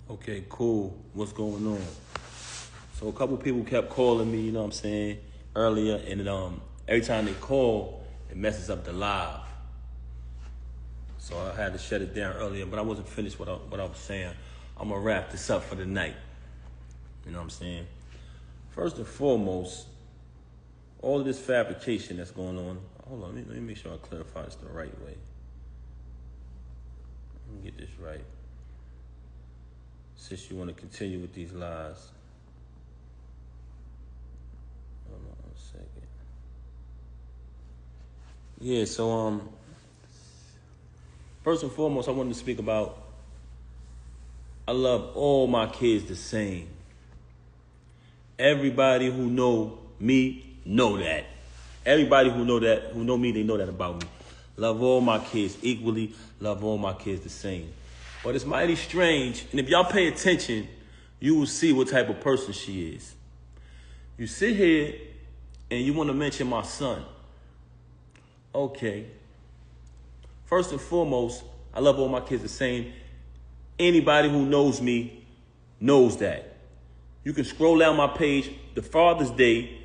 Okay, cool. What's going on? So a couple people kept calling me, you know what I'm saying, earlier, and every time they call, it messes up the live. So I had to shut it down earlier, but I wasn't finished what I was saying. I'm gonna wrap this up for the night. You know what I'm saying? First and foremost, all of this fabrication that's going on. Hold on, let me make sure I clarify this the right way. Let me get this right. Since you want to continue with these lies. Hold on 1 second. Yeah, so first and foremost, I wanted to speak about I love all my kids the same. Everybody who know me know that. Everybody who know me, they know that about me. Love all my kids equally, love all my kids the same. But it's mighty strange, and if y'all pay attention, you will see what type of person she is. You sit here and you want to mention my son. Okay. First and foremost, I love all my kids the same. Anybody who knows me knows that. You can scroll down my page, the Father's Day,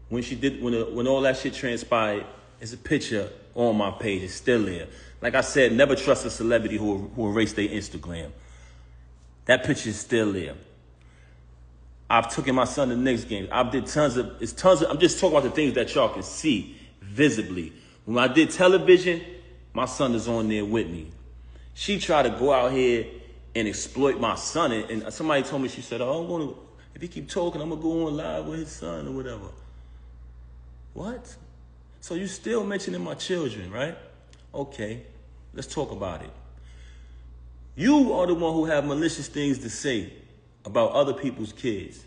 when all that shit transpired, it's a picture on my page. It's still there. Like I said, never trust a celebrity who erased their Instagram. That picture is still there. I've taken my son to the Knicks game. I'm just talking about the things that y'all can see visibly. When I did television, my son is on there with me. She tried to go out here and exploit my son. And somebody told me, she said, oh, if he keep talking, I'm going to go on live with his son or whatever. What? So you still mentioning my children, right? Okay, let's talk about it. You are the one who have malicious things to say about other people's kids.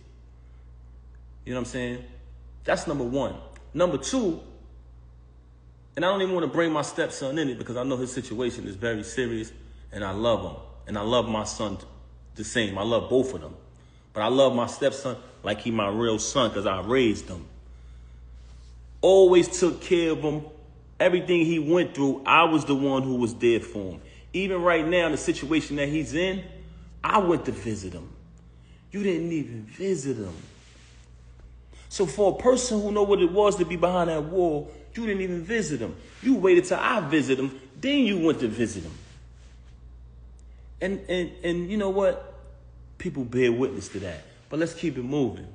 You know what I'm saying? That's number one. Number two, and I don't even want to bring my stepson in it because I know his situation is very serious and I love him. And I love my son the same. I love both of them. But I love my stepson like he my real son because I raised him. Always took care of him. Everything he went through, I was the one who was there for him. Even right now, in the situation that he's in, I went to visit him. You didn't even visit him. So for a person who know what it was to be behind that wall, you didn't even visit him. You waited till I visit him, then you went to visit him. And you know what? People bear witness to that. But let's keep it moving.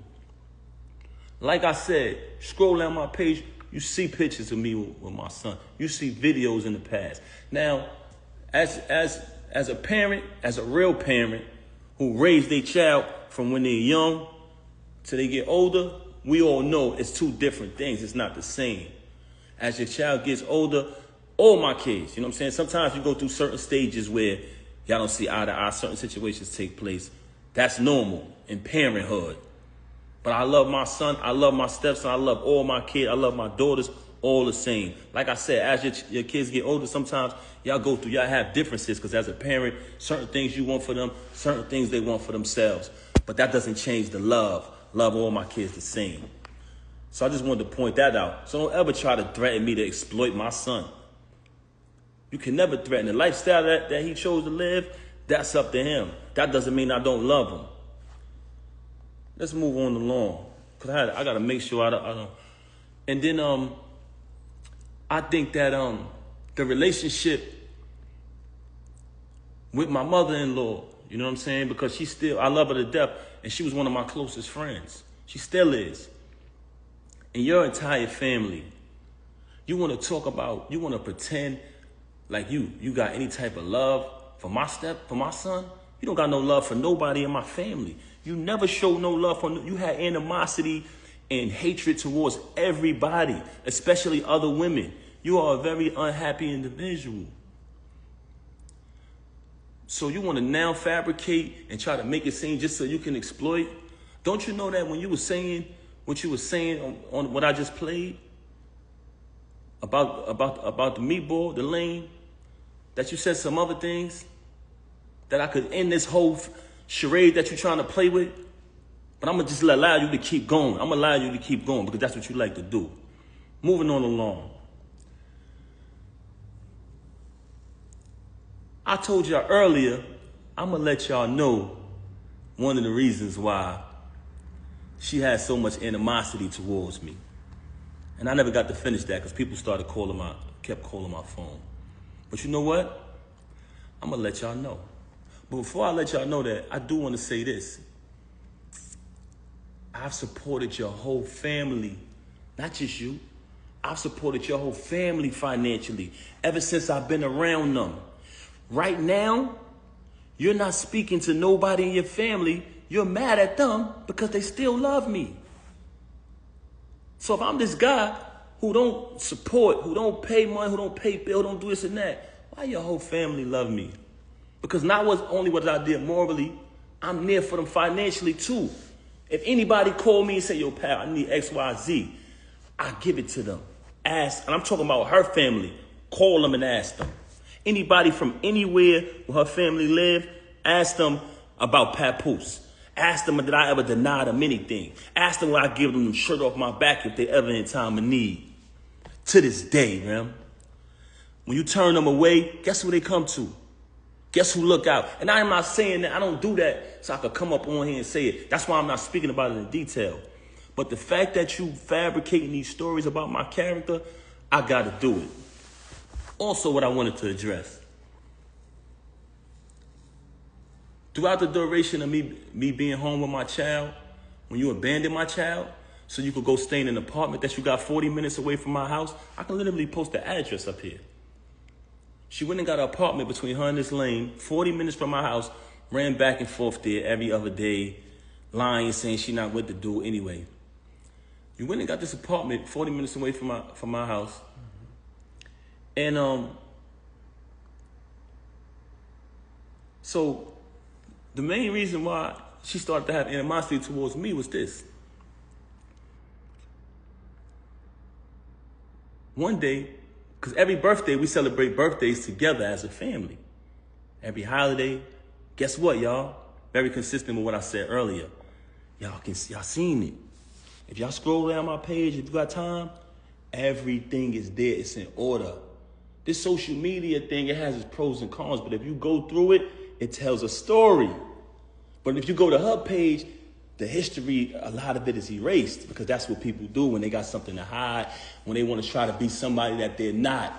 Like I said, scroll down my page, you see pictures of me with my son. You see videos in the past. Now, as a parent, as a real parent who raised their child from when they're young till they get older, we all know it's two different things. It's not the same. As your child gets older, all my kids, you know what I'm saying? Sometimes you go through certain stages where y'all don't see eye to eye, certain situations take place. That's normal in parenthood. But I love my son, I love my stepson, I love all my kids, I love my daughters, all the same. Like I said, as your kids get older, sometimes y'all have differences because as a parent, certain things you want for them, certain things they want for themselves. But that doesn't change the love. Love all my kids the same. So I just wanted to point that out. So don't ever try to threaten me to exploit my son. You can never threaten the lifestyle that he chose to live. That's up to him. That doesn't mean I don't love him. Let's move on along. Because I got to make sure I don't. And then I think that the relationship with my mother-in-law, you know what I'm saying? Because I love her to death. And she was one of my closest friends. She still is. And your entire family, you want to pretend like you got any type of love for my son? You don't got no love for nobody in my family. You never showed no love you had animosity and hatred towards everybody, especially other women. You are a very unhappy individual. So you want to now fabricate and try to make it seem just so you can exploit? Don't you know that when you were saying what you were saying on what I just played about the meatball, the lane, that you said some other things that I could end this whole charade that you're trying to play with? But I'm going to just allow you to keep going. I'm going to allow you to keep going because that's what you like to do. Moving on along. I told y'all earlier, I'm going to let y'all know one of the reasons why she had so much animosity towards me. And I never got to finish that because people kept calling my phone. But you know what? I'm gonna let y'all know. But before I let y'all know that, I do want to say this. I've supported your whole family, not just you. I've supported your whole family financially ever since I've been around them. Right now, you're not speaking to nobody in your family. You're mad at them because they still love me. So if I'm this guy who don't support, who don't pay money, who don't pay bills, don't do this and that, why your whole family love me? Because not only was I there morally, I'm there for them financially too. If anybody call me and say, yo, pal, I need X, Y, Z, I give it to them. Ask, and I'm talking about her family. Call them and ask them. Anybody from anywhere where her family live, ask them about Papoose. Ask them, did I ever deny them anything? Ask them, will I give them the shirt off my back if they ever in time of need? To this day, man. When you turn them away, guess who they come to? Guess who look out? And I'm not saying that. I don't do that so I could come up on here and say it. That's why I'm not speaking about it in detail. But the fact that you fabricating these stories about my character, I got to do it. Also, what I wanted to address. Throughout the duration of me being home with my child, when you abandoned my child, so you could go stay in an apartment that you got 40 minutes away from my house, I can literally post the address up here. She went and got an apartment between her and this lane, 40 minutes from my house, ran back and forth there every other day, lying, saying she not with the dude anyway. You went and got this apartment 40 minutes away from my house. And so the main reason why she started to have animosity towards me was this. One day, because every birthday, we celebrate birthdays together as a family. Every holiday, guess what, y'all? Very consistent with what I said earlier. Y'all seen it. If y'all scroll down my page, if you got time, everything is there. It's in order. This social media thing, it has its pros and cons, but if you go through it, it tells a story. But if you go to her page, the history, a lot of it is erased because that's what people do when they got something to hide, when they want to try to be somebody that they're not.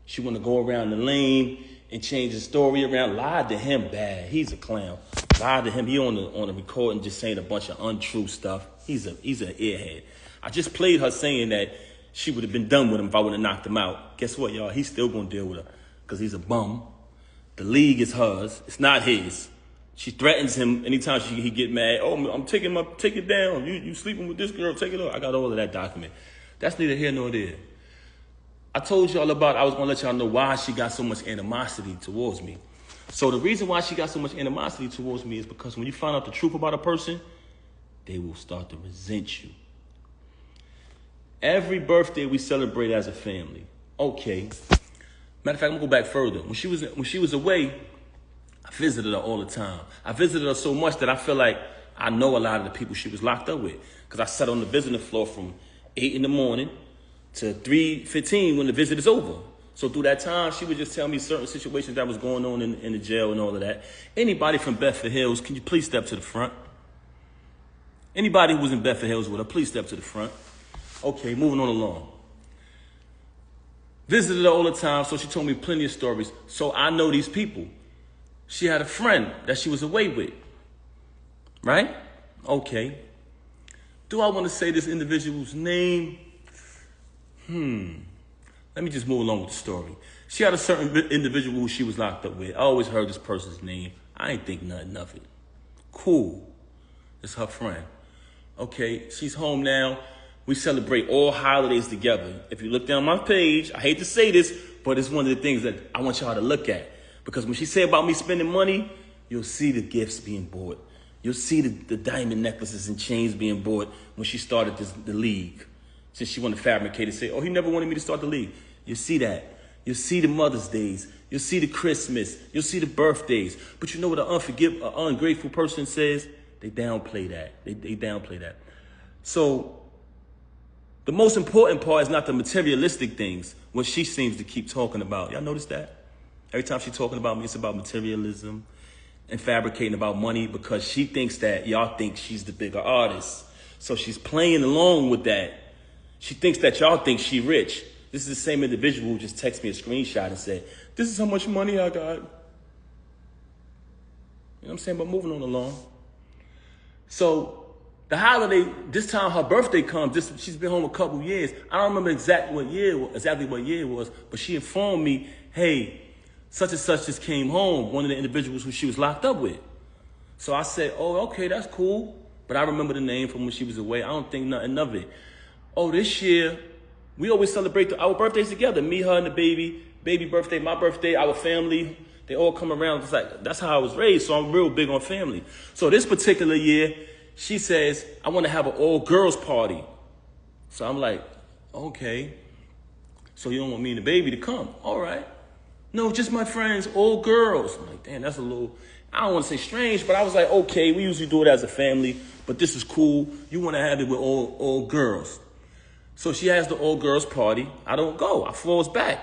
She want to go around the lane and change the story around. Lied to him bad. He's a clown. Lied to him. He on the recording just saying a bunch of untrue stuff. He's an airhead. I just played her saying that she would have been done with him if I would have knocked him out. Guess what, y'all? He's still going to deal with her because he's a bum. The league is hers. It's not his. She threatens him anytime he get mad. Oh, I'm taking my ticket down. You sleeping with this girl, take it off. I got all of that document. That's neither here nor there. I told y'all I was going to let y'all know why she got so much animosity towards me. So the reason why she got so much animosity towards me is because when you find out the truth about a person, they will start to resent you. Every birthday we celebrate as a family. Okay. Matter of fact, I'm going to go back further. When she was away, I visited her all the time. I visited her so much that I feel like I know a lot of the people she was locked up with. Because I sat on the visiting floor from 8 in the morning to 3:15 when the visit is over. So through that time, she would just tell me certain situations that was going on in the jail and all of that. Anybody from Bedford Hills, can you please step to the front? Anybody who was in Bedford Hills with her, please step to the front. Okay, moving on along. Visited her all the time, so she told me plenty of stories. So I know these people. She had a friend that she was away with, right? Okay. Do I want to say this individual's name? Let me just move along with the story. She had a certain individual who she was locked up with. I always heard this person's name. I ain't think nothing of it. Cool. It's her friend. Okay, she's home now. We celebrate all holidays together. If you look down my page, I hate to say this, but it's one of the things that I want y'all to look at. Because when she said about me spending money, you'll see the gifts being bought. You'll see the diamond necklaces and chains being bought when she started the league. Since she wanted to fabricate and say, oh, he never wanted me to start the league. You'll see that. You'll see the Mother's Days. You'll see the Christmas. You'll see the birthdays. But you know what an ungrateful person says? They downplay that. They downplay that. So the most important part is not the materialistic things, what she seems to keep talking about. Y'all notice that? Every time she's talking about me, it's about materialism and fabricating about money because she thinks that y'all think she's the bigger artist. So she's playing along with that. She thinks that y'all think she rich. This is the same individual who just texted me a screenshot and said, this is how much money I got. You know what I'm saying? But moving on along. So the holiday, this time her birthday comes. She's been home a couple years. I don't remember exactly what year it was, but she informed me, hey, such and such just came home, one of the individuals who she was locked up with. So I said, oh, okay, that's cool. But I remember the name from when she was away. I don't think nothing of it. Oh, this year, we always celebrate our birthdays together. Me, her, and the baby birthday, my birthday, our family. They all come around. It's like, that's how I was raised, so I'm real big on family. So this particular year, she says, I want to have an all-girls party. So I'm like, okay. So you don't want me and the baby to come? All right. No, just my friends, all girls. I'm like, damn, that's a little, I don't want to say strange, but I was like, okay, we usually do it as a family, but this is cool. You want to have it with all girls. So she has the all-girls party. I don't go. I falls back.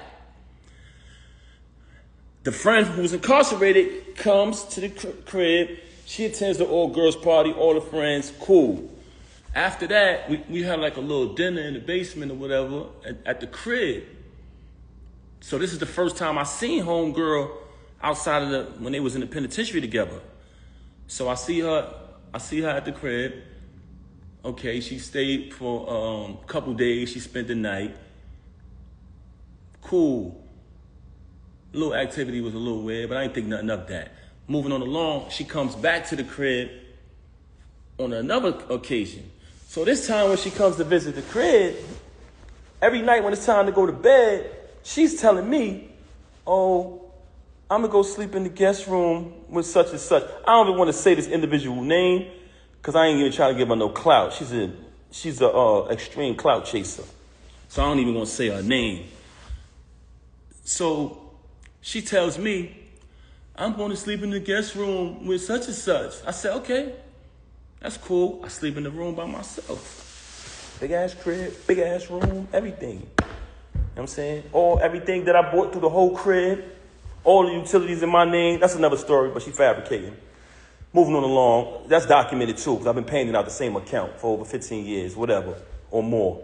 The friend who's incarcerated comes to the crib. She attends the all-girls party, all the friends, cool. After that, we had like a little dinner in the basement or whatever at the crib. So this is the first time I seen homegirl outside of when they was in the penitentiary together. So I see her at the crib. Okay, she stayed for a couple days. She spent the night. Cool. A little activity was a little weird, but I didn't think nothing of that. Moving on along, she comes back to the crib on another occasion. So this time when she comes to visit the crib, every night when it's time to go to bed, she's telling me, oh, I'm gonna go sleep in the guest room with such and such. I don't even want to say this individual name because I ain't even trying to give her no clout. She's a extreme clout chaser. So I don't even want to say her name. So she tells me, I'm going to sleep in the guest room with such and such. I said, okay, that's cool. I sleep in the room by myself. Big ass crib, big ass room, everything. You know what I'm saying? Everything that I bought through the whole crib, all the utilities in my name. That's another story, but she fabricating. Moving on along, that's documented too, because I've been paying it out the same account for over 15 years, whatever, or more.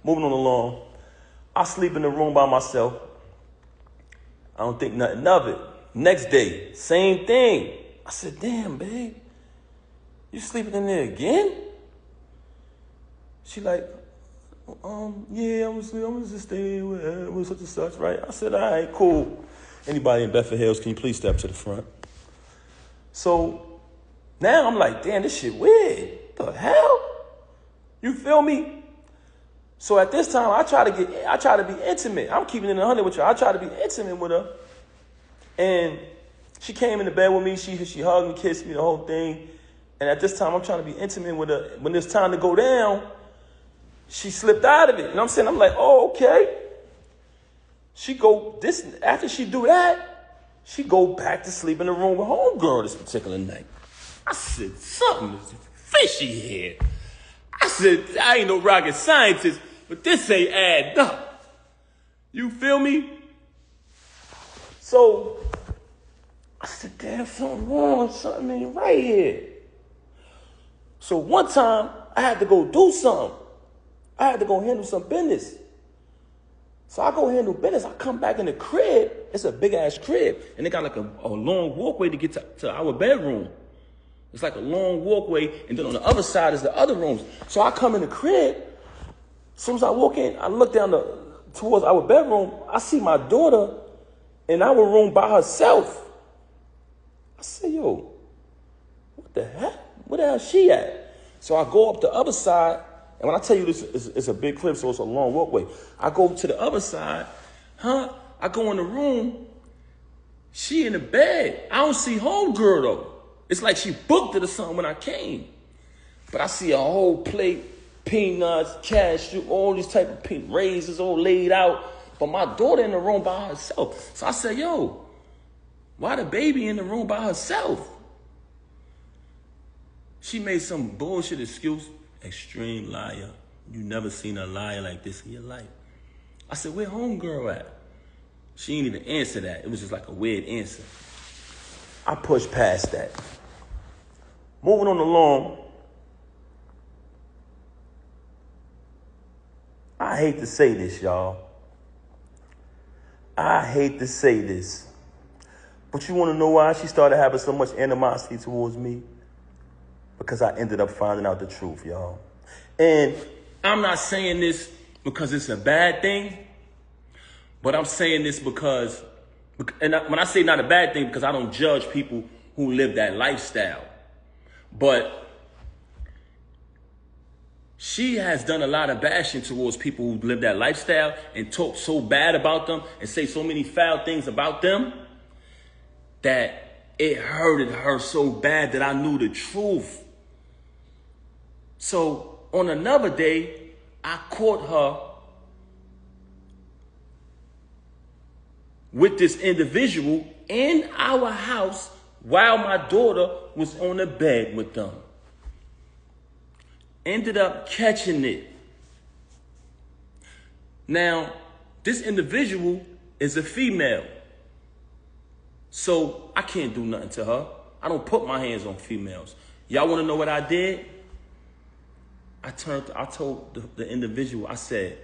Moving on along, I sleep in the room by myself. I don't think nothing of it. Next day, same thing. I said, damn, babe, you sleeping in there again? She like, yeah, I'm gonna just stay with such and such, right? I said, all right, cool. Anybody in Bedford Hills, can you please step to the front? So now I'm like, damn, this shit weird. The hell? You feel me? So at this time, I try to be intimate. I'm keeping it 100 with you. I try to be intimate with her. And she came in the bed with me. She hugged me, kissed me, the whole thing. And at this time, I'm trying to be intimate with her. When it's time to go down, she slipped out of it. You know what I'm saying? I'm like, oh, okay. After she do that, she go back to sleep in the room with homegirl this particular night. I said, something is fishy here. I said, I ain't no rocket scientist, but this ain't adding up. You feel me? So I said, damn, something wrong, something ain't right here. So one time, I had to go do something. I had to go handle some business. So I go handle business. I come back in the crib. It's a big-ass crib. And they got like a long walkway to get to our bedroom. It's like a long walkway. And then on the other side is the other rooms. So I come in the crib. As soon as I walk in, I look down towards our bedroom. I see my daughter in our room by herself. I say, yo, what the heck? Where the hell is she at? So I go up the other side. And when I tell you this is a big crib, so it's a long walkway. I go to the other side. I go in the room. She in the bed. I don't see homegirl, though. It's like she booked it or something when I came. But I see a whole plate, peanuts, cashew, all these type of raisins all laid out. But my daughter in the room by herself. So I said, yo, why the baby in the room by herself? She made some bullshit excuse. Extreme liar. You never seen a liar like this in your life. I said, where homegirl at? She didn't even answer that. It was just like a weird answer. I pushed past that. Moving on along, I hate to say this, y'all. I hate to say this. But you want to know why she started having so much animosity towards me? Because I ended up finding out the truth, y'all. And I'm not saying this because it's a bad thing, but I'm saying this because, when I say not a bad thing, because I don't judge people who live that lifestyle. But she has done a lot of bashing towards people who live that lifestyle and talk so bad about them and say so many foul things about them that it hurted her so bad that I knew the truth. So on another day, I caught her with this individual in our house while my daughter was on the bed with them. Ended up catching it. Now, this individual is a female. So I can't do nothing to her. I don't put my hands on females. Y'all want to know what I did? I told the individual, I said,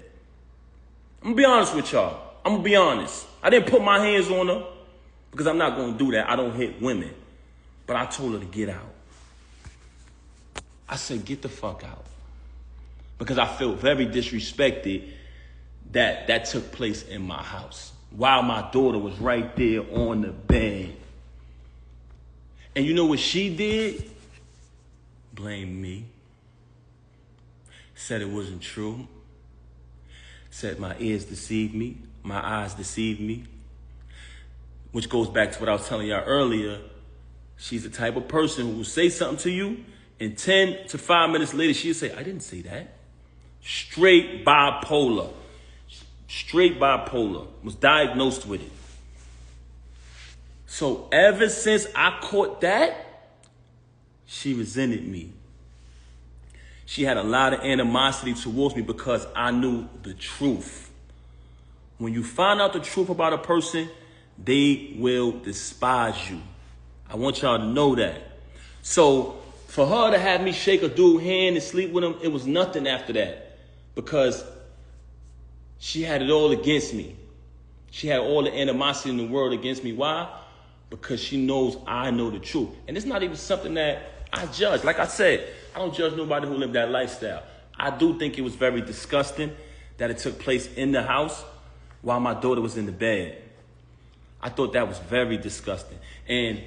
I'm going to be honest with y'all. I'm going to be honest. I didn't put my hands on her because I'm not going to do that. I don't hit women. But I told her to get out. I said, get the fuck out. Because I felt very disrespected that took place in my house while my daughter was right there on the bed. And you know what she did? Blamed me. Said it wasn't true. Said my ears deceived me. My eyes deceived me. Which goes back to what I was telling y'all earlier. She's the type of person who will say something to you, and 10 to 5 minutes later, she'll say, I didn't say that. Straight bipolar. Straight bipolar. Was diagnosed with it. So ever since I caught that, she resented me. She had a lot of animosity towards me because I knew the truth. When you find out the truth about a person, they will despise you. I want y'all to know that. So for her to have me shake a dude's hand and sleep with him, it was nothing after that. Because she had it all against me. She had all the animosity in the world against me. Why? Because she knows I know the truth. And it's not even something that I judge. Like I said, I don't judge nobody who lived that lifestyle. I do think it was very disgusting that it took place in the house while my daughter was in the bed. I thought that was very disgusting. And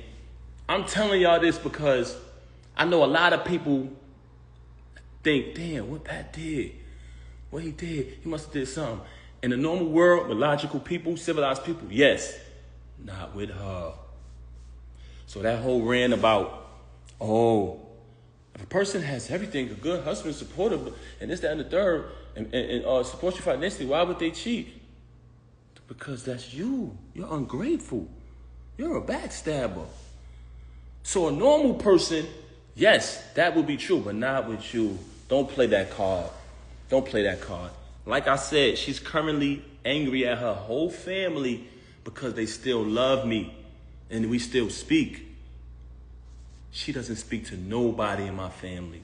I'm telling y'all this because I know a lot of people think, damn, what Pat did, what he did, he must have did something. In the normal world, with logical people, civilized people, yes, not with her. So that whole rant about, oh, if a person has everything, a good husband, supportive, and this, that, and the third, and supports you financially, why would they cheat? Because that's you. You're ungrateful. You're a backstabber. So a normal person, yes, that would be true, but not with you. Don't play that card. Don't play that card. Like I said, she's currently angry at her whole family because they still love me and we still speak. She doesn't speak to nobody in my family.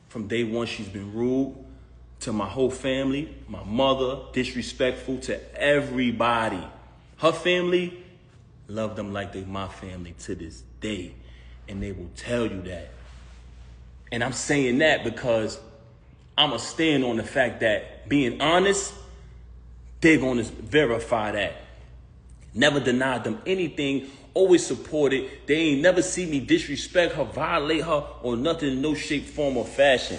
From day one, she's been rude to my whole family, my mother, disrespectful to everybody. Her family, love them like they're my family to this day. And they will tell you that. And I'm saying that because I'm going to stand on the fact that being honest, they're going to verify that. Never denied them anything, always supported. They ain't never see me disrespect her, violate her, or nothing in no shape, form, or fashion.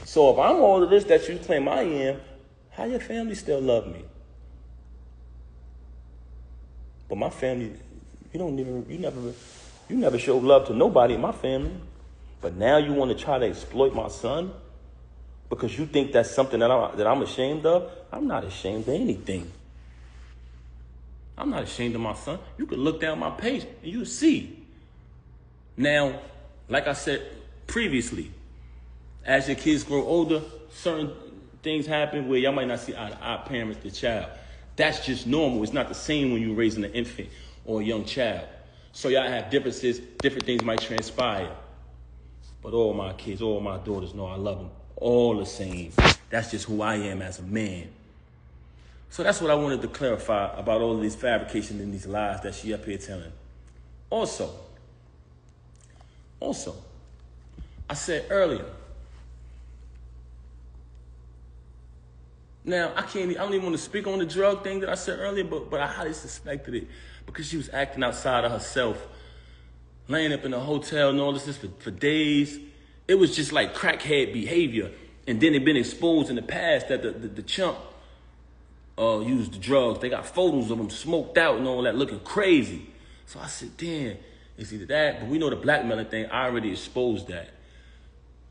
So if I'm all of this that you claim I am, how your family still love me? But my family, you never showed love to nobody in my family. But now you want to try to exploit my son because you think that's something that I'm ashamed of? I'm not ashamed of anything. I'm not ashamed of my son. You can look down my page and you'll see. Now, like I said previously, as your kids grow older, certain things happen where y'all might not see eye to eye parent the child. That's just normal. It's not the same when you're raising an infant or a young child. So y'all have differences, different things might transpire. But all my kids, all my daughters know I love them all the same. That's just who I am as a man. So that's what I wanted to clarify about all of these fabrications and these lies that she up here telling. Also, I said earlier, now I don't even want to speak on the drug thing that I said earlier, but I highly suspected it because she was acting outside of herself, laying up in a hotel and all this for days. It was just like crackhead behavior. And then it been exposed in the past that the chump used the drugs. They got photos of him smoked out and all that, looking crazy. So I said, damn, it's either that, but we know the blackmailing thing, I already exposed that.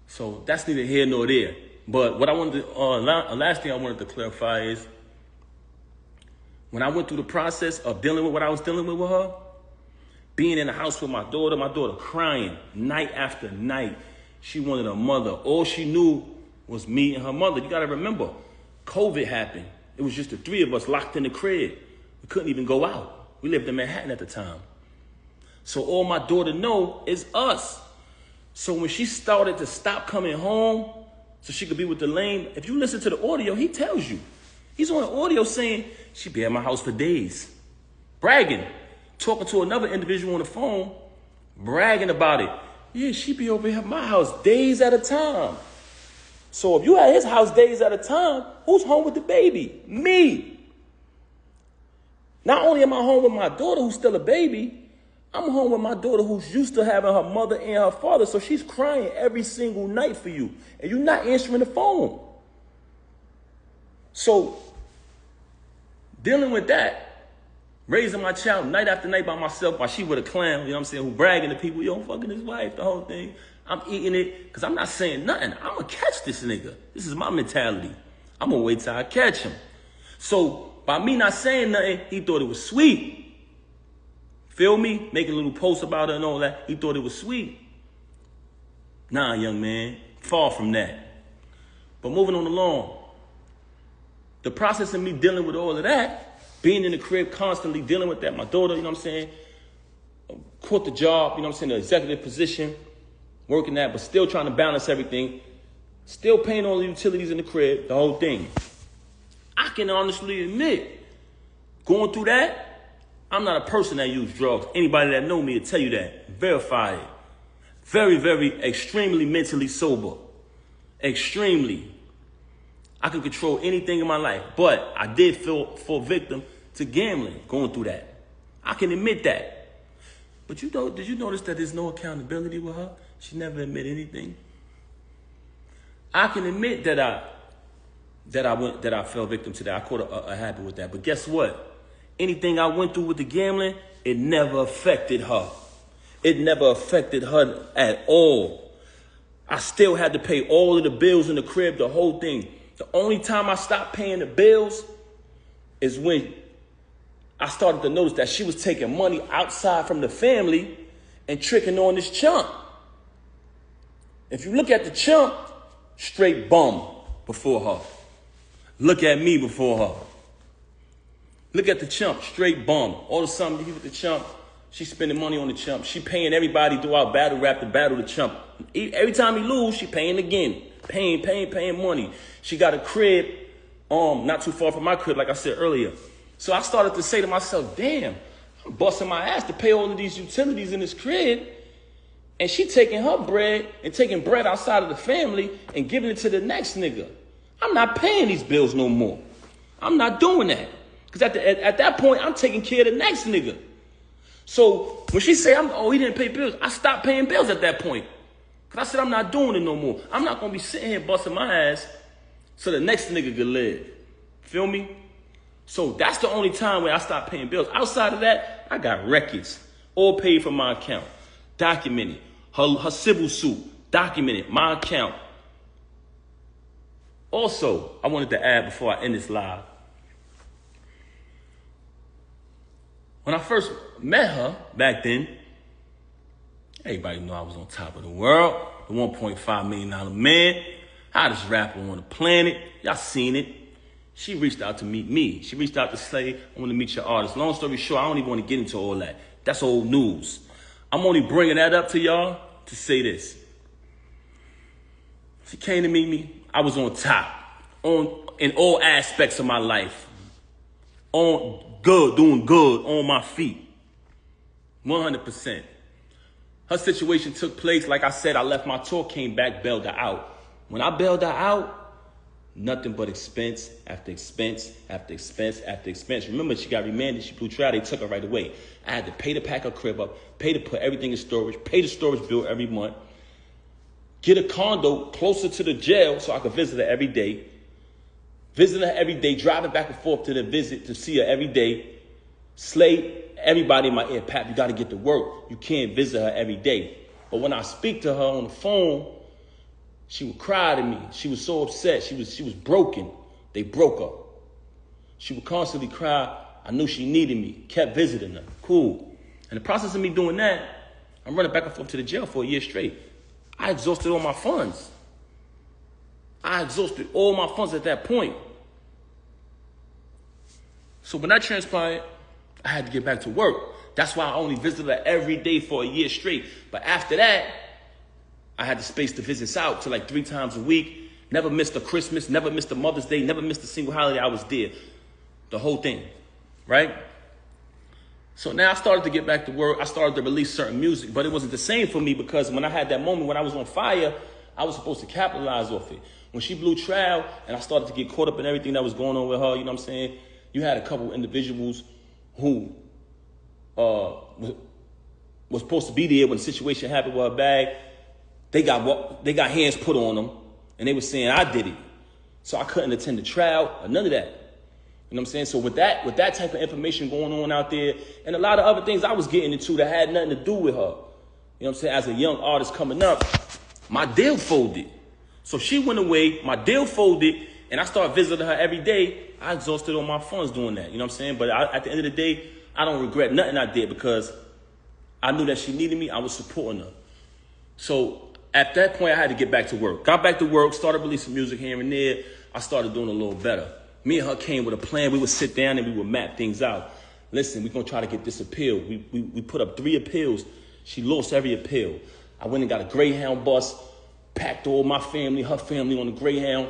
So that's neither here nor there. But what I wanted to, last thing I wanted to clarify is, when I went through the process of dealing with what I was dealing with her, being in the house with my daughter crying night after night. She wanted a mother. All she knew was me and her mother. You gotta remember, COVID happened. It was just the three of us locked in the crib. We couldn't even go out. We lived in Manhattan at the time. So all my daughter know is us. So when she started to stop coming home so she could be with the lame, if you listen to the audio, he tells you. He's on the audio saying she'd be at my house for days, bragging, talking to another individual on the phone, bragging about it. Yeah, she'd be over here at my house days at a time. So if you at his house days at a time, who's home with the baby? Me. Not only am I home with my daughter who's still a baby, I'm home with my daughter who's used to having her mother and her father, so she's crying every single night for you, and you're not answering the phone. So dealing with that, raising my child night after night by myself while she with a clown, you know what I'm saying, who bragging to people, yo, I'm fucking his wife, the whole thing. I'm eating it because I'm not saying nothing. I'm going to catch this nigga. This is my mentality. I'm going to wait till I catch him. So by me not saying nothing, he thought it was sweet. Feel me? Making little posts about it and all that. He thought it was sweet. Nah, young man. Far from that. But moving on along. The process of me dealing with all of that, being in the crib, constantly dealing with that, my daughter, you know what I'm saying, quit the job, you know what I'm saying, the executive position, working that, but still trying to balance everything, still paying all the utilities in the crib, the whole thing. I can honestly admit, going through that, I'm not a person that uses drugs. Anybody that know me will tell you that. Verify it. Very, very, extremely mentally sober. Extremely. I could control anything in my life, but I did fall victim to gambling, going through that. I can admit that. But did you notice that there's no accountability with her? She never admit anything. I can admit that I fell victim to that. I caught a habit with that. But guess what? Anything I went through with the gambling, it never affected her. It never affected her at all. I still had to pay all of the bills in the crib, the whole thing. The only time I stopped paying the bills is when I started to notice that she was taking money outside from the family and tricking on this chump. If you look at the chump, straight bum before her. Look at me before her. Look at the chump, straight bum. All of a sudden, you with the chump, she's spending money on the chump. She paying everybody throughout battle rap to battle the chump. Every time he lose, she paying again. Paying money. She got a crib, not too far from my crib, like I said earlier. So I started to say to myself, damn, I'm busting my ass to pay all of these utilities in this crib. And she taking her bread and taking bread outside of the family and giving it to the next nigga. I'm not paying these bills no more. I'm not doing that. Because at that point, I'm taking care of the next nigga. So when she say, he didn't pay bills, I stopped paying bills at that point. Because I said, I'm not doing it no more. I'm not going to be sitting here busting my ass so the next nigga could live. Feel me? So that's the only time where I stopped paying bills. Outside of that, I got records, all paid from my account, documented. Her civil suit, documented, my account. Also, I wanted to add before I end this live. When I first met her back then, everybody knew I was on top of the world, the $1.5 million man, hottest rapper on the planet. Y'all seen it. She reached out to meet me. She reached out to say, I want to meet your artist. Long story short, I don't even want to get into all that. That's old news. I'm only bringing that up to y'all to say this. She came to meet me. I was on top, in all aspects of my life. Doing good, on my feet. 100%. Her situation took place, like I said, I left my tour, came back, bailed her out. When I bailed her out, nothing but expense after expense after expense after expense. Remember, she got remanded, she blew trial, they took her right away. I had to pay to pack her crib up, pay to put everything in storage, pay the storage bill every month, get a condo closer to the jail so I could visit her every day. Visiting her every day, driving back and forth to the visit to see her every day. Slay everybody in my ear, Pap, you got to get to work. You can't visit her every day. But when I speak to her on the phone, she would cry to me. She was so upset. She was broken. They broke her. She would constantly cry. I knew she needed me. Kept visiting her. Cool. In the process of me doing that, I'm running back and forth to the jail for a year straight. I exhausted all my funds. I exhausted all my funds at that point. So when that transpired, I had to get back to work. That's why I only visited her every day for a year straight. But after that, I had the space to visit out to like 3 times a week. Never missed a Christmas, never missed a Mother's Day, never missed a single holiday. I was there. The whole thing, right? So now I started to get back to work. I started to release certain music, but it wasn't the same for me because when I had that moment when I was on fire, I was supposed to capitalize off it. When she blew trial and I started to get caught up in everything that was going on with her, you know what I'm saying? You had a couple individuals who was supposed to be there when the situation happened with her bag. They got hands put on them, and they were saying I did it. So I couldn't attend the trial or none of that. You know what I'm saying? So with that type of information going on out there, and a lot of other things I was getting into that had nothing to do with her. You know what I'm saying? As a young artist coming up, my deal folded. So she went away, my deal folded, and I started visiting her every day. I exhausted all my funds doing that. You know what I'm saying? But at the end of the day, I don't regret nothing I did because I knew that she needed me. I was supporting her. So at that point, I had to get back to work. Got back to work, started releasing music here and there. I started doing a little better. Me and her came with a plan. We would sit down and we would map things out. Listen, we're going to try to get this appeal. We put up 3 appeals. She lost every appeal. I went and got a Greyhound bus, packed all my family, her family on the Greyhound,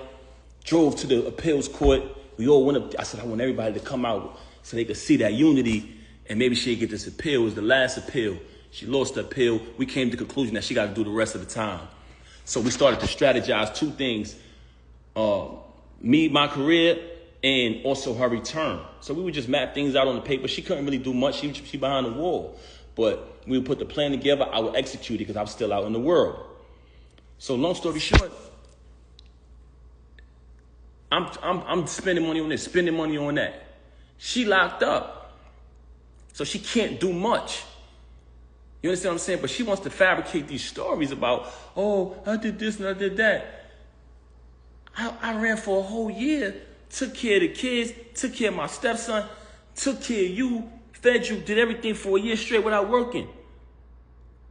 drove to the appeals court. We all went up. I said, I want everybody to come out so they could see that unity and maybe she'd get this appeal. It was the last appeal. She lost the appeal. We came to the conclusion that she got to do the rest of the time. So we started to strategize 2 things. Me, my career, and also her return. So we would just map things out on the paper. She couldn't really do much. She behind the wall. But we would put the plan together. I would execute it because I was still out in the world. So long story short, I'm spending money on this, spending money on that. She locked up. So she can't do much. You understand what I'm saying? But she wants to fabricate these stories about, oh, I did this and I did that. I ran for a whole year, took care of the kids, took care of my stepson, took care of you, fed you, did everything for a year straight without working.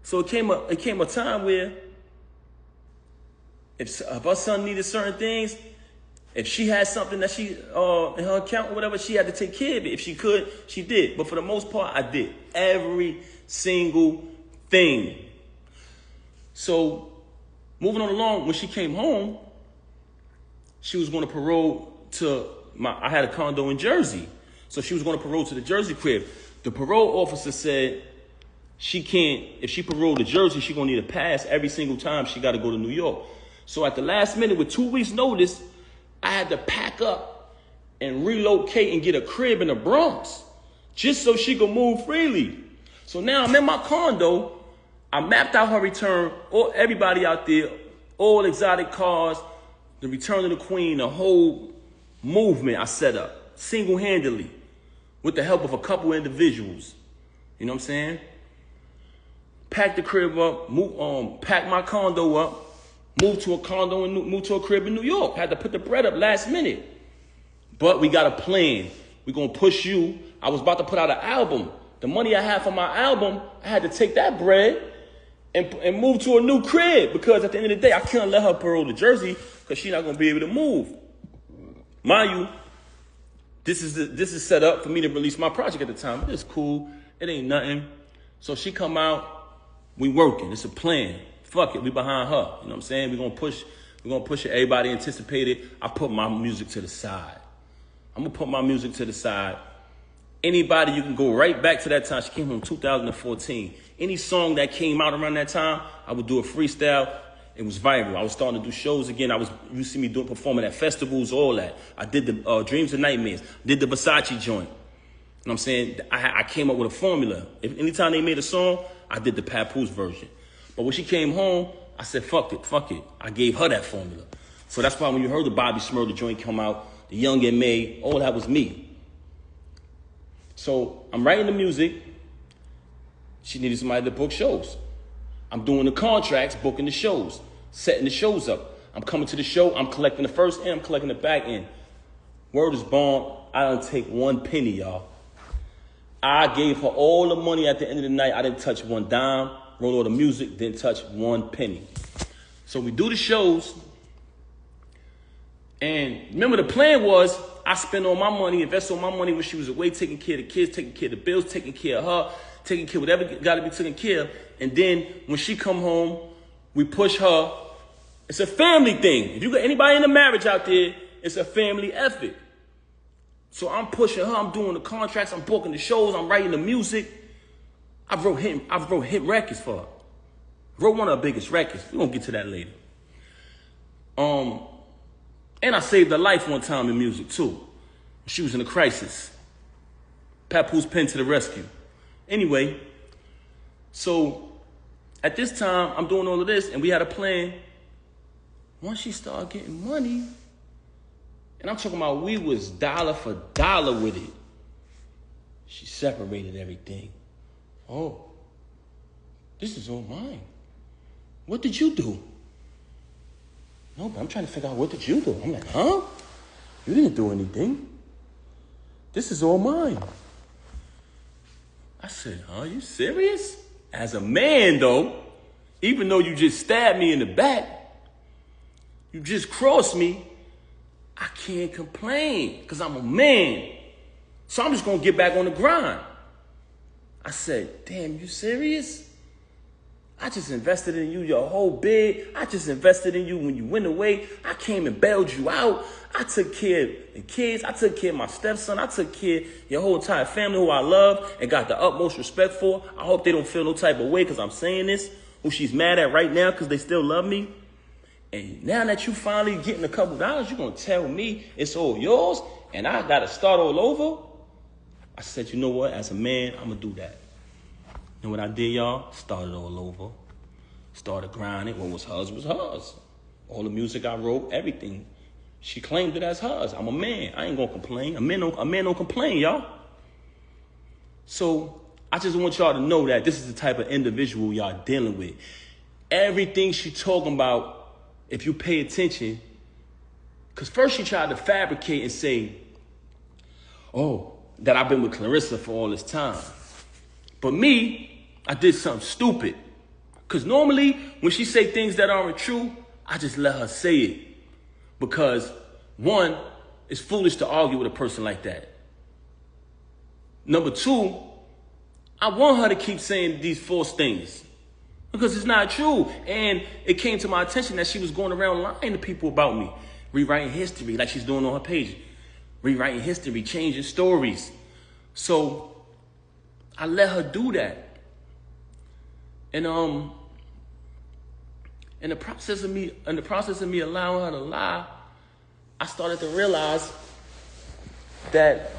So it came a time where if her son needed certain things, if she had something that she in her account or whatever, she had to take care of it. If she could, she did. But for the most part, I did every single thing. So moving on along, when she came home, she was going to parole to I had a condo in Jersey. So she was going to parole to the Jersey crib. The parole officer said she can't, if she paroled to Jersey, she's going to need a pass every single time she got to go to New York. So at the last minute, with 2 weeks notice, I had to pack up and relocate and get a crib in the Bronx just so she could move freely. So now I'm in my condo. I mapped out her return, everybody out there, all exotic cars, the return of the queen, the whole movement I set up single-handedly with the help of a couple individuals. You know what I'm saying? Packed the crib up, packed my condo up, moved to a condo and moved to a crib in New York. Had to put the bread up last minute. But we got a plan. We're going to push you. I was about to put out an album. The money I had for my album, I had to take that bread and move to a new crib because at the end of the day, I couldn't let her parole to Jersey because she's not going to be able to move. Mind you, this is set up for me to release my project at the time. It's cool. It ain't nothing. So she come out, we working. It's a plan. Fuck it, we behind her. You know what I'm saying? We're gonna push it. Everybody anticipated. I put my music to the side. I'm gonna put my music to the side. Anybody, you can go right back to that time. She came home in 2014. Any song that came out around that time, I would do a freestyle. It was viral. I was starting to do shows again. You see me performing at festivals, all that. I did the Dreams and Nightmares. Did the Versace joint. You know what I'm saying? I came up with a formula. Anytime they made a song, I did the Papoose version. But when she came home, I said, fuck it. I gave her that formula. So that's why when you heard the Bobby Smurda joint come out, the Young and May, all that was me. So I'm writing the music. She needed somebody to book shows. I'm doing the contracts, booking the shows, setting the shows up. I'm coming to the show. I'm collecting the first end. I'm collecting the back end. Word is born. I don't take one penny, y'all. I gave her all the money at the end of the night. I didn't touch one dime. Wrote all the music. Didn't touch one penny. So we do the shows. And remember, the plan was I spend all my money, invest all my money when she was away, taking care of the kids, taking care of the bills, taking care of her, taking care of whatever got to be taken care of. And then when she come home, we push her. It's a family thing. If you got anybody in a marriage out there, it's a family effort. So I'm pushing her. I'm doing the contracts. I'm booking the shows. I'm writing the music. I wrote hit records for her. Wrote one of her biggest records. We're going to get to that later. And I saved her life one time in music, too. She was in a crisis. Papoose pen to the rescue. Anyway, so at this time, I'm doing all of this, and we had a plan. Once she started getting money, and I'm talking about we was dollar for dollar with it, she separated everything. Oh, this is all mine. What did you do? No, but I'm trying to figure out, what did you do? I'm like, huh? You didn't do anything. This is all mine. I said, huh, you serious? As a man, though, even though you just stabbed me in the back, you just crossed me, I can't complain because I'm a man. So I'm just going to get back on the grind. I said, damn, you serious? I just invested in you your whole bid. I just invested in you when you went away. I came and bailed you out. I took care of the kids. I took care of my stepson. I took care of your whole entire family who I love and got the utmost respect for. I hope they don't feel no type of way because I'm saying this, who she's mad at right now because they still love me. And now that you finally getting a couple dollars, you're going to tell me it's all yours and I got to start all over? I said, you know what? As a man, I'm going to do that. And what I did, y'all, started all over. Started grinding. What was hers was hers. All the music I wrote, everything. She claimed it as hers. I'm a man. I ain't going to complain. A man don't complain, y'all. So I just want y'all to know that this is the type of individual y'all dealing with. Everything she talking about, if you pay attention, because first she tried to fabricate and say, oh, that I've been with Clarissa for all this time. But me, I did something stupid. Because normally, when she say things that aren't true, I just let her say it. Because, one, it's foolish to argue with a person like that. Number two, I want her to keep saying these false things. Because it's not true. And it came to my attention that she was going around lying to people about me. Rewriting history like she's doing on her page. Rewriting history, changing stories. So I let her do that. And in the process of me allowing her to lie, I started to realize that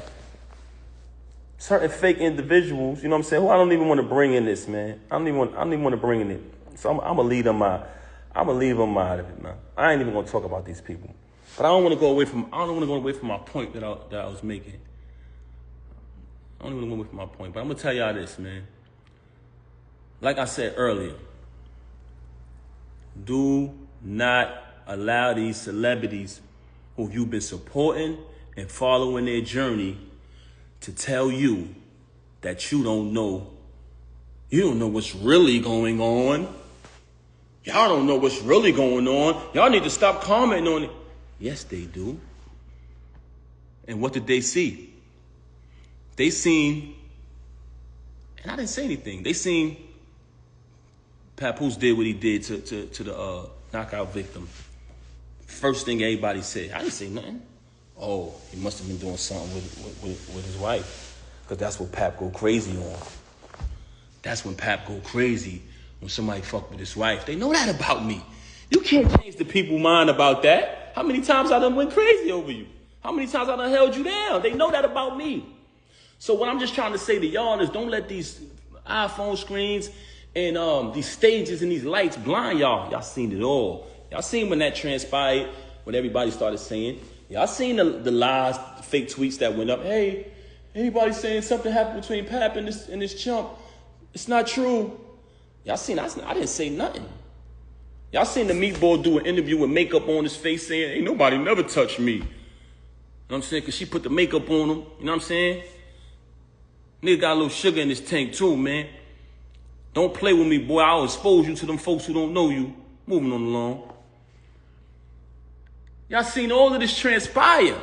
certain fake individuals, you know what I'm saying, who I don't even want to bring in this, man. I don't even want to bring in it. So I'm gonna leave them out. I'm gonna leave them out of it, man. I ain't even gonna talk about these people. But I don't want to go away from my point that I was making. I don't even want to go away from my point. But I'm gonna tell y'all this, man. Like I said earlier, do not allow these celebrities who you've been supporting and following their journey to tell you that you don't know what's really going on. Y'all don't know what's really going on. Y'all need to stop commenting on it. Yes, they do. And what did they see? They seen And I didn't say anything. They seen Papoose did what he did to the knockout victim. First thing everybody said, I didn't say nothing. Oh, he must have been doing something with his wife. Because that's what Pap go crazy on. That's when Pap go crazy, when somebody fuck with his wife. They know that about me. You can't change the people's mind about that. How many times I done went crazy over you? How many times I done held you down? They know that about me. So what I'm just trying to say to y'all is don't let these iPhone screens and these stages and these lights blind y'all. Y'all seen it all. Y'all seen when that transpired, when everybody started saying. Y'all seen the lies, the fake tweets that went up. Hey, everybody's saying something happened between Pap and this chump. It's not true. Y'all seen, I didn't say nothing. Y'all seen the meatball do an interview with makeup on his face saying, ain't nobody never touched me. You know what I'm saying? Because she put the makeup on him. You know what I'm saying? Nigga got a little sugar in his tank too, man. Don't play with me, boy. I'll expose you to them folks who don't know you. Moving on along. Y'all seen all of this transpire.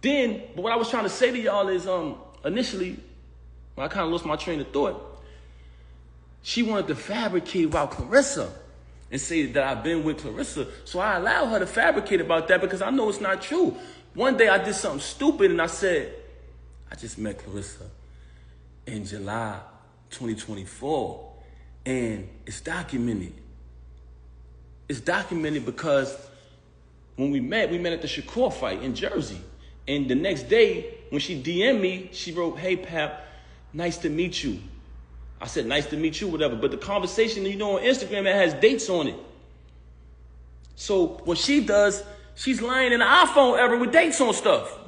Then, but what I was trying to say to y'all is, initially, when I kind of lost my train of thought, she wanted to fabricate about Clarissa and say that I've been with Clarissa. So I allowed her to fabricate about that because I know it's not true. One day I did something stupid and I said, I just met Clarissa in July 2024. And it's documented. It's documented because when we met at the Shakur fight in Jersey. And the next day, when she DM'd me, she wrote, hey, Pap, nice to meet you. I said, nice to meet you, whatever. But the conversation, you know, on Instagram, it has dates on it. So what she does, she's lying in the iPhone era with dates on stuff.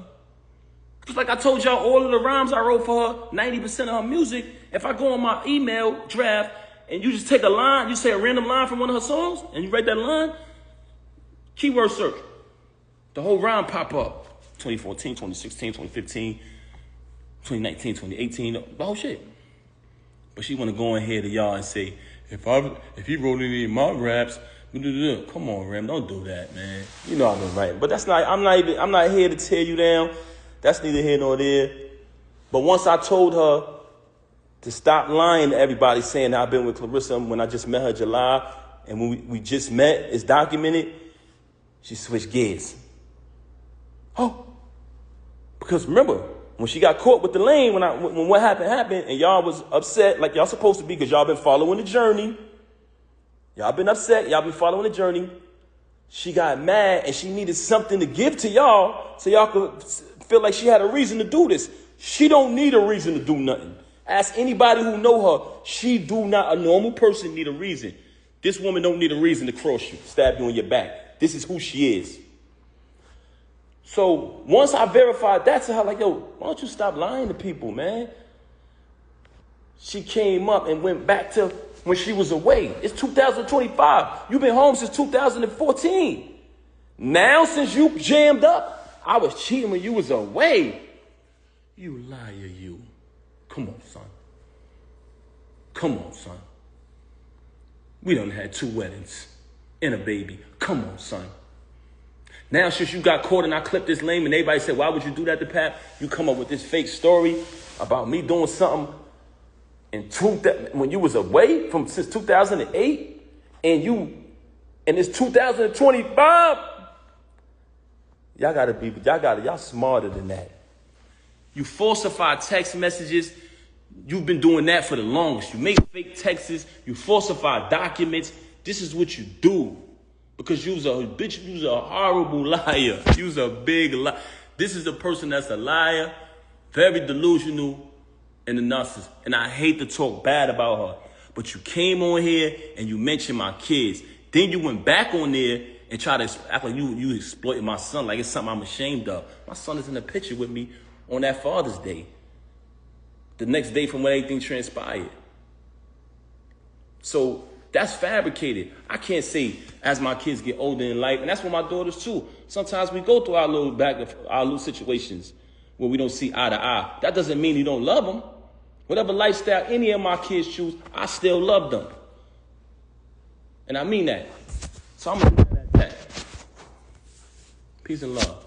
Just like I told y'all, all of the rhymes I wrote for her, 90% of her music, if I go on my email draft and you just take a line, you say a random line from one of her songs, and you write that line, keyword search, the whole rhyme pop up. 2014, 2016, 2015, 2019, 2018, the whole shit. But she want to go in here to y'all and say, if he wrote any of my raps, come on, Rem, don't do that, man. You know I've been writing. But that's not, I'm not here to tear you down. That's neither here nor there. But once I told her to stop lying to everybody saying I've been with Clarissa when I just met her in July, and when we just met, it's documented, she switched gears. Oh, because remember, when she got caught with the lane, when what happened, and y'all was upset like y'all supposed to be because y'all been following the journey. Y'all been upset. Y'all been following the journey. She got mad and she needed something to give to y'all so y'all could feel like she had a reason to do this. She don't need a reason to do nothing. Ask anybody who know her. She do not, a normal person need a reason. This woman don't need a reason to cross you, stab you in your back. This is who she is. So once I verified that to her, like, yo, why don't you stop lying to people, man? She came up and went back to when she was away. It's 2025. You've been home since 2014. Now, since you jammed up, I was cheating when you was away. You liar, you. Come on, son. Come on, son. We done had 2 weddings and a baby. Come on, son. Now, since you got caught and I clipped this lame and everybody said, why would you do that to Pap? You come up with this fake story about me doing something when you was away since 2008 and it's 2025. Y'all smarter than that. You falsify text messages. You've been doing that for the longest. You make fake texts. You falsify documents. This is what you do. Because you's a bitch, you's a horrible liar. You's a big liar. This is a person that's a liar, very delusional, and a narcissist. And I hate to talk bad about her. But you came on here and you mentioned my kids. Then you went back on there and tried to act like you exploited my son, like it's something I'm ashamed of. My son is in a picture with me on that Father's Day. The next day from when everything transpired. So that's fabricated. I can't say as my kids get older in life, and that's with my daughters too. Sometimes we go through our little situations where we don't see eye to eye. That doesn't mean you don't love them. Whatever lifestyle any of my kids choose, I still love them. And I mean that. So I'm going to leave it at that. Peace and love.